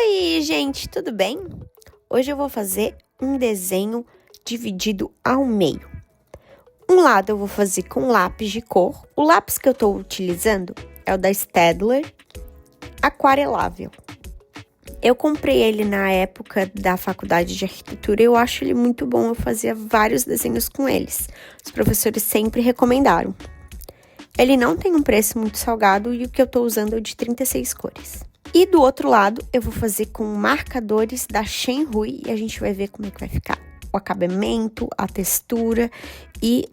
Oi, gente, tudo bem? Hoje eu vou fazer um desenho dividido ao meio. Um lado eu vou fazer com lápis de cor. O lápis que eu estou utilizando é o da Staedtler Aquarelável. Eu comprei ele na época da faculdade de arquitetura e eu acho ele muito bom. Eu fazia vários desenhos com eles. Os professores sempre recomendaram. Ele não tem um preço muito salgado e o que eu estou usando é o de 36 cores. E do outro lado, eu vou fazer com marcadores da Shenhui e a gente vai ver como é que vai ficar o acabamento, a textura e,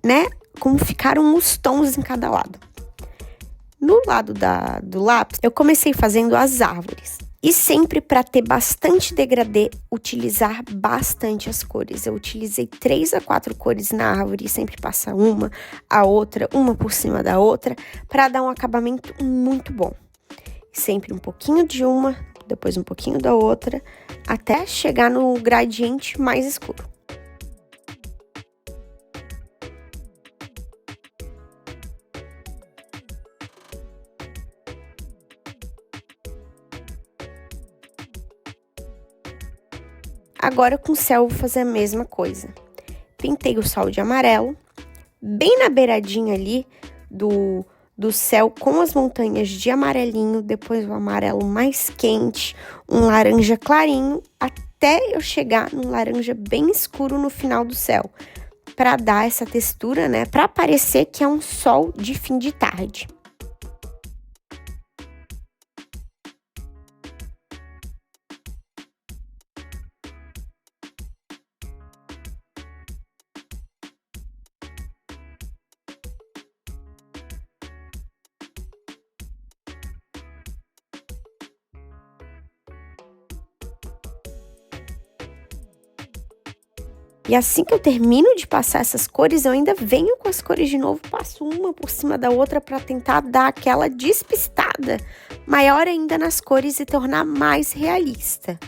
como ficaram os tons em cada lado. No lado do lápis, eu comecei fazendo as árvores. E sempre para ter bastante degradê, utilizar bastante as cores. Eu utilizei 3 a 4 cores na árvore e sempre passa a outra, uma por cima da outra, para dar um acabamento muito bom. Sempre um pouquinho de uma, depois um pouquinho da outra, até chegar no gradiente mais escuro. Agora com o céu eu vou fazer a mesma coisa. Pintei o sol de amarelo, bem na beiradinha ali do céu com as montanhas de amarelinho, depois o amarelo mais quente, um laranja clarinho, até eu chegar num laranja bem escuro no final do céu, para dar essa textura, para parecer que é um sol de fim de tarde. E assim que eu termino de passar essas cores, eu ainda venho com as cores de novo, passo uma por cima da outra para tentar dar aquela despistada maior ainda nas cores e tornar mais realista.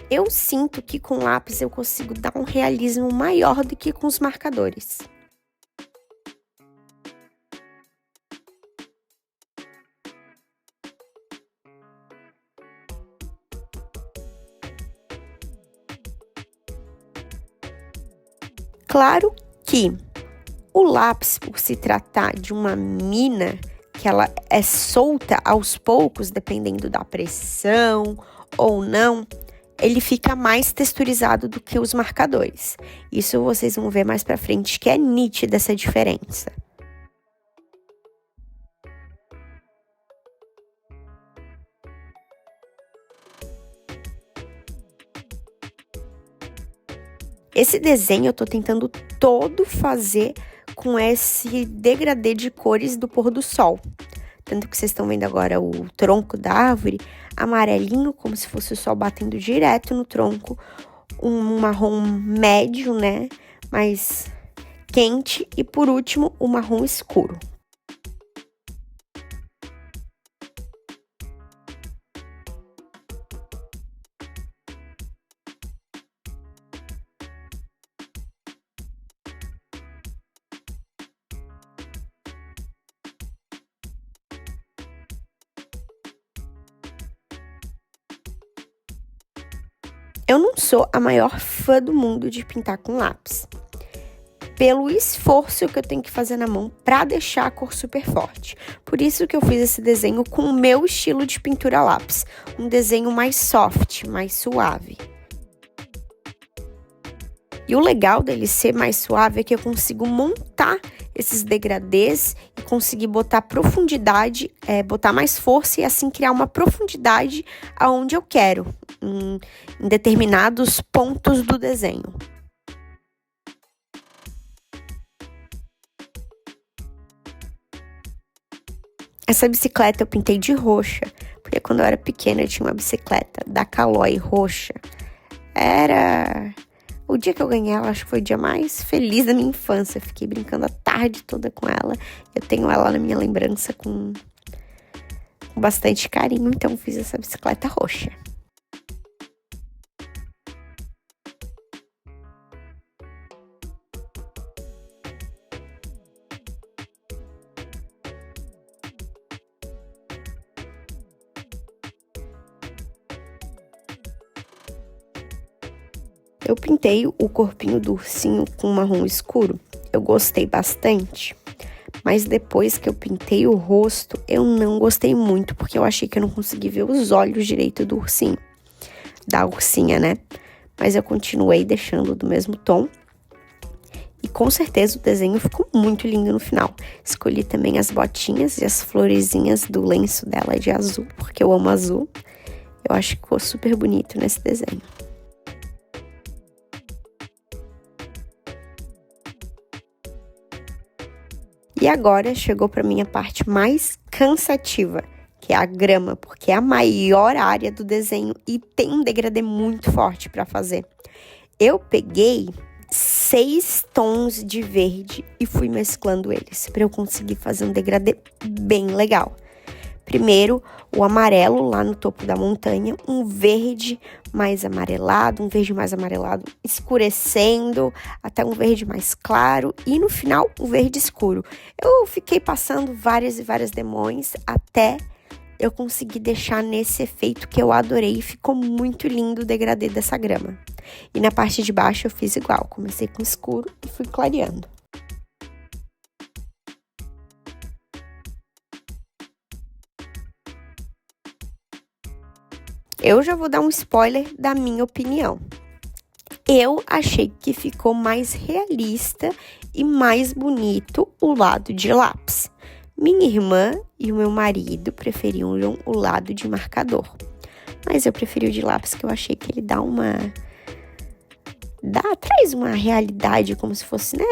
Eu sinto que com lápis eu consigo dar um realismo maior do que com os marcadores. Claro que o lápis, por se tratar de uma mina, que ela é solta aos poucos, dependendo da pressão ou não, ele fica mais texturizado do que os marcadores. Isso vocês vão ver mais pra frente, que é nítida essa diferença. Esse desenho eu tô tentando todo fazer com esse degradê de cores do pôr do sol. Tanto que vocês estão vendo agora o tronco da árvore amarelinho, como se fosse o sol batendo direto no tronco. Um marrom médio, mais quente. E por último, o marrom escuro. Eu não sou a maior fã do mundo de pintar com lápis, pelo esforço que eu tenho que fazer na mão para deixar a cor super forte. Por isso que eu fiz esse desenho com o meu estilo de pintura a lápis, um desenho mais soft, mais suave. E o legal dele ser mais suave é que eu consigo montar esses degradês e conseguir botar profundidade, botar mais força e assim criar uma profundidade aonde eu quero, em determinados pontos do desenho. Essa bicicleta eu pintei de roxa, porque quando eu era pequena eu tinha uma bicicleta da Caloi roxa. O dia que eu ganhei ela, acho que foi o dia mais feliz da minha infância. Eu fiquei brincando a tarde toda com ela. Eu tenho ela na minha lembrança com bastante carinho, então fiz essa bicicleta roxa. Eu pintei o corpinho do ursinho com marrom escuro. Eu gostei bastante. Mas depois que eu pintei o rosto, eu não gostei muito, porque eu achei que eu não consegui ver os olhos direito do ursinho. Da ursinha, né? Mas eu continuei deixando do mesmo tom. E com certeza o desenho ficou muito lindo no final. Escolhi também as botinhas e as florezinhas do lenço dela de azul, porque eu amo azul. Eu acho que ficou super bonito nesse desenho. E agora chegou para minha parte mais cansativa, que é a grama, porque é a maior área do desenho e tem um degradê muito forte para fazer. Eu peguei 6 tons de verde e fui mesclando eles para eu conseguir fazer um degradê bem legal. Primeiro, o amarelo lá no topo da montanha, um verde mais amarelado, escurecendo, até um verde mais claro e no final um verde escuro. Eu fiquei passando várias e várias demões até eu conseguir deixar nesse efeito que eu adorei e ficou muito lindo o degradê dessa grama. E na parte de baixo eu fiz igual, comecei com escuro e fui clareando. Eu já vou dar um spoiler da minha opinião. Eu achei que ficou mais realista e mais bonito o lado de lápis. Minha irmã e o meu marido preferiam o lado de marcador. Mas eu preferi o de lápis, que eu achei que ele traz uma realidade como se fosse, né,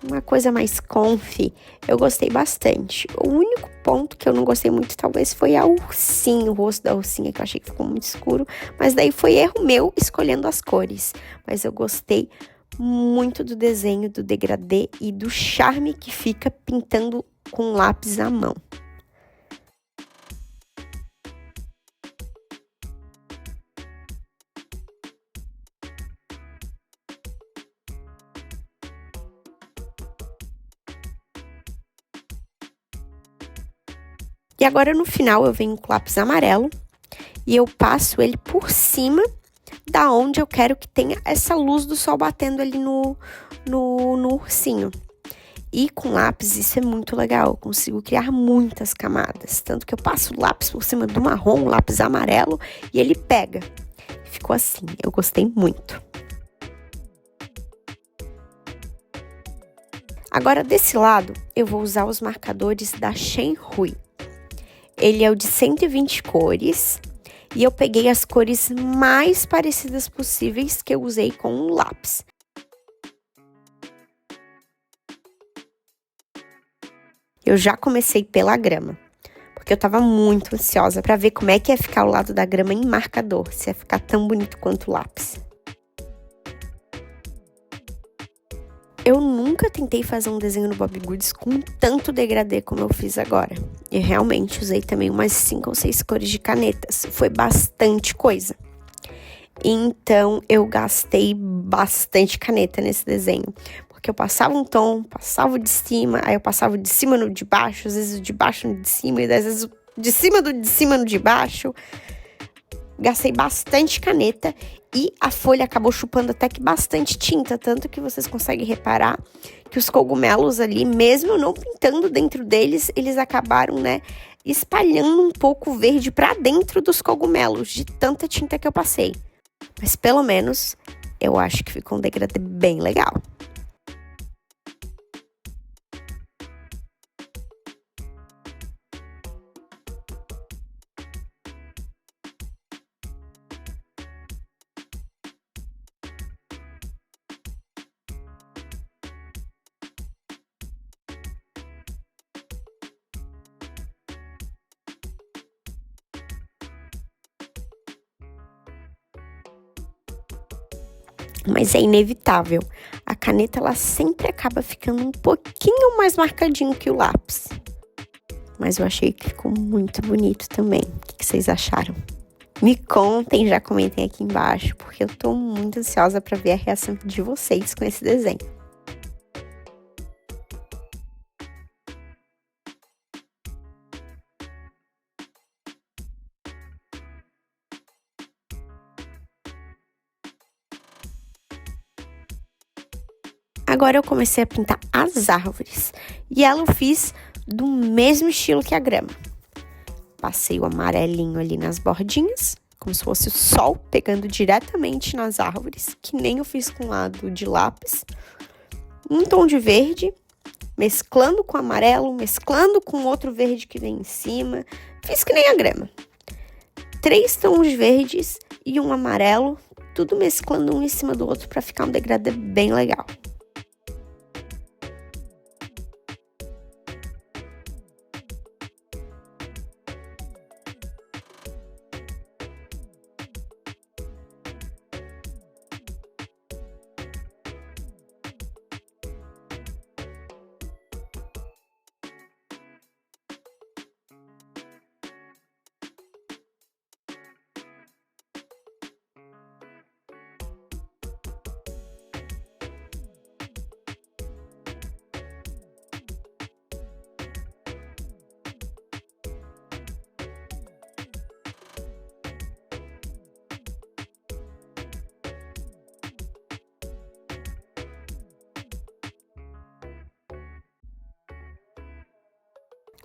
uma coisa mais comfy. Eu gostei bastante. O único ponto que eu não gostei muito talvez foi a ursinha, o rosto da ursinha, que eu achei que ficou muito escuro, mas daí foi erro meu escolhendo as cores. Mas eu gostei muito do desenho, do degradê e do charme que fica pintando com lápis à mão. E agora no final eu venho com lápis amarelo e eu passo ele por cima da onde eu quero que tenha essa luz do sol batendo ali no ursinho. E com lápis isso é muito legal, eu consigo criar muitas camadas. Tanto que eu passo o lápis por cima do marrom, o lápis amarelo, e ele pega. Ficou assim, eu gostei muito. Agora desse lado, eu vou usar os marcadores da Shenhui. Ele é o de 120 cores. E eu peguei as cores mais parecidas possíveis que eu usei com o lápis. Eu já comecei pela grama, porque eu tava muito ansiosa para ver como é que ia ficar o lado da grama em marcador, se ia ficar tão bonito quanto o lápis. Eu nunca tentei fazer um desenho no Bobbie Goods com tanto degradê como eu fiz agora. E realmente usei também umas 5 ou 6 cores de canetas. Foi bastante coisa. Então, eu gastei bastante caneta nesse desenho. Porque eu passava um tom, passava o de cima, aí eu passava o de cima no de baixo, às vezes o de baixo no de cima, e às vezes o de cima do de cima no de baixo. Gastei bastante caneta e a folha acabou chupando até que bastante tinta, tanto que vocês conseguem reparar que os cogumelos ali, mesmo eu não pintando dentro deles, eles acabaram, né, espalhando um pouco o verde para dentro dos cogumelos, de tanta tinta que eu passei. Mas pelo menos eu acho que ficou um degradê bem legal. Mas é inevitável. A caneta, ela sempre acaba ficando um pouquinho mais marcadinho que o lápis. Mas eu achei que ficou muito bonito também. O que vocês acharam? Me contem, já comentem aqui embaixo, porque eu tô muito ansiosa para ver a reação de vocês com esse desenho. Agora eu comecei a pintar as árvores e ela eu fiz do mesmo estilo que a grama. Passei o amarelinho ali nas bordinhas, como se fosse o sol pegando diretamente nas árvores, que nem eu fiz com o lado de lápis. Um tom de verde, mesclando com amarelo, mesclando com outro verde que vem em cima. Fiz que nem a grama. 3 tons verdes e um amarelo, tudo mesclando um em cima do outro para ficar um degradê bem legal.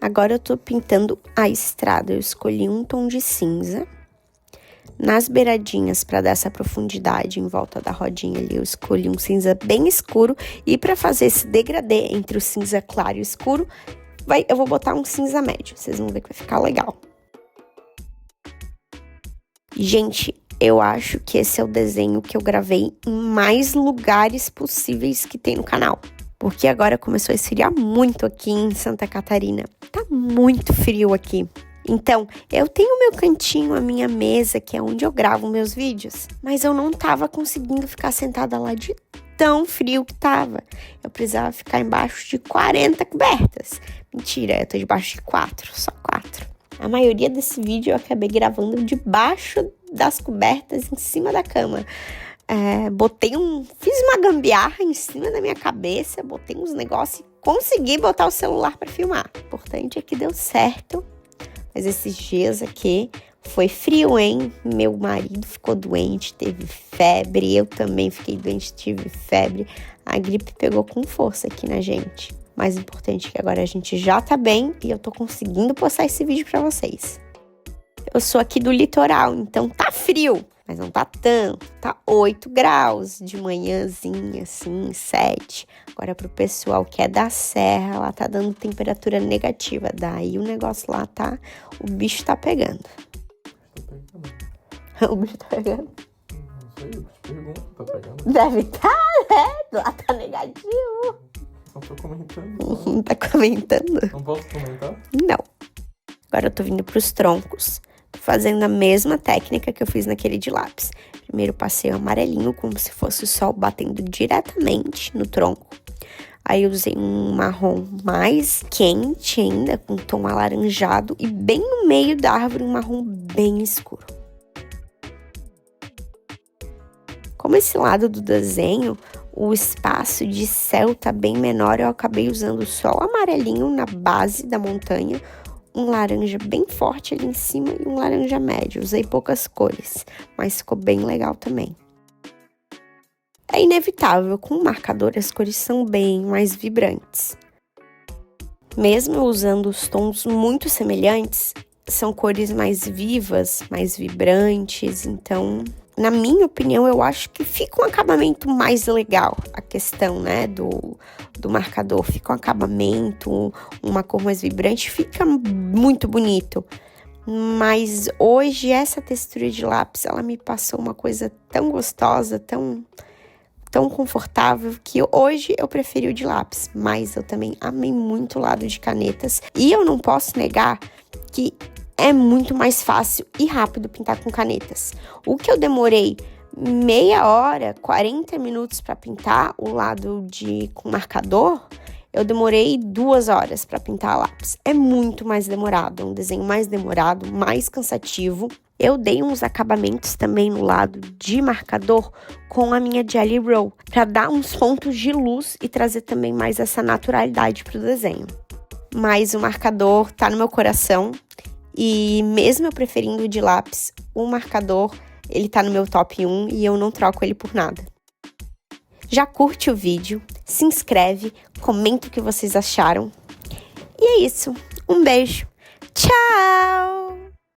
Agora eu tô pintando a estrada. Eu escolhi um tom de cinza. Nas beiradinhas, para dar essa profundidade em volta da rodinha ali, eu escolhi um cinza bem escuro. E para fazer esse degradê entre o cinza claro e o escuro, eu vou botar um cinza médio. Vocês vão ver que vai ficar legal. Gente, eu acho que esse é o desenho que eu gravei em mais lugares possíveis que tem no canal. Porque agora começou a esfriar muito aqui em Santa Catarina. Tá muito frio aqui. Então, eu tenho o meu cantinho, a minha mesa, que é onde eu gravo meus vídeos. Mas eu não tava conseguindo ficar sentada lá de tão frio que tava. Eu precisava ficar embaixo de 40 cobertas. Mentira, eu tô debaixo de 4, só 4. A maioria desse vídeo eu acabei gravando debaixo das cobertas, em cima da cama. Fiz uma gambiarra em cima da minha cabeça, botei uns negócios e consegui botar o celular para filmar. O importante é que deu certo, mas esses dias aqui foi frio, hein? Meu marido ficou doente, teve febre, eu também fiquei doente, tive febre. A gripe pegou com força aqui na gente. Mais importante é que agora a gente já tá bem e eu tô conseguindo postar esse vídeo para vocês. Eu sou aqui do litoral, então tá frio. Mas não tá tanto, tá 8 graus de manhãzinha, assim, 7. Agora pro pessoal que é da serra, lá tá dando temperatura negativa. Daí o negócio lá tá, o bicho tá pegando. O bicho tá pegando? Não sei, eu te pergunto, tá pegando? Deve tá, né? Lá tá negativo. Não tô comentando. Tá comentando? Não posso comentar? Não. Agora eu tô vindo pros troncos. Fazendo a mesma técnica que eu fiz naquele de lápis. Primeiro passei o amarelinho, como se fosse o sol batendo diretamente no tronco. Aí eu usei um marrom mais quente ainda, com tom alaranjado. E bem no meio da árvore, um marrom bem escuro. Como esse lado do desenho, o espaço de céu tá bem menor, eu acabei usando só o amarelinho na base da montanha, um laranja bem forte ali em cima e um laranja médio. Usei poucas cores, mas ficou bem legal também. É inevitável, com o marcador as cores são bem mais vibrantes. Mesmo usando os tons muito semelhantes, são cores mais vivas, mais vibrantes, então, na minha opinião, eu acho que fica um acabamento mais legal. A questão, né, do marcador, fica um acabamento, uma cor mais vibrante, fica muito bonito. Mas hoje, essa textura de lápis, ela me passou uma coisa tão gostosa, tão confortável, que hoje eu preferi o de lápis. Mas eu também amei muito o lado de canetas. E eu não posso negar que é muito mais fácil e rápido pintar com canetas. O que eu demorei meia hora, 40 minutos para pintar o lado com marcador, eu demorei 2 horas para pintar a lápis. É muito mais demorado, é um desenho mais demorado, mais cansativo. Eu dei uns acabamentos também no lado de marcador com a minha Jelly Roll, para dar uns pontos de luz e trazer também mais essa naturalidade para o desenho. Mas o marcador tá no meu coração. E mesmo eu preferindo o de lápis, o marcador, ele tá no meu top 1 e eu não troco ele por nada. Já curte o vídeo, se inscreve, comenta o que vocês acharam. E é isso. Um beijo. Tchau!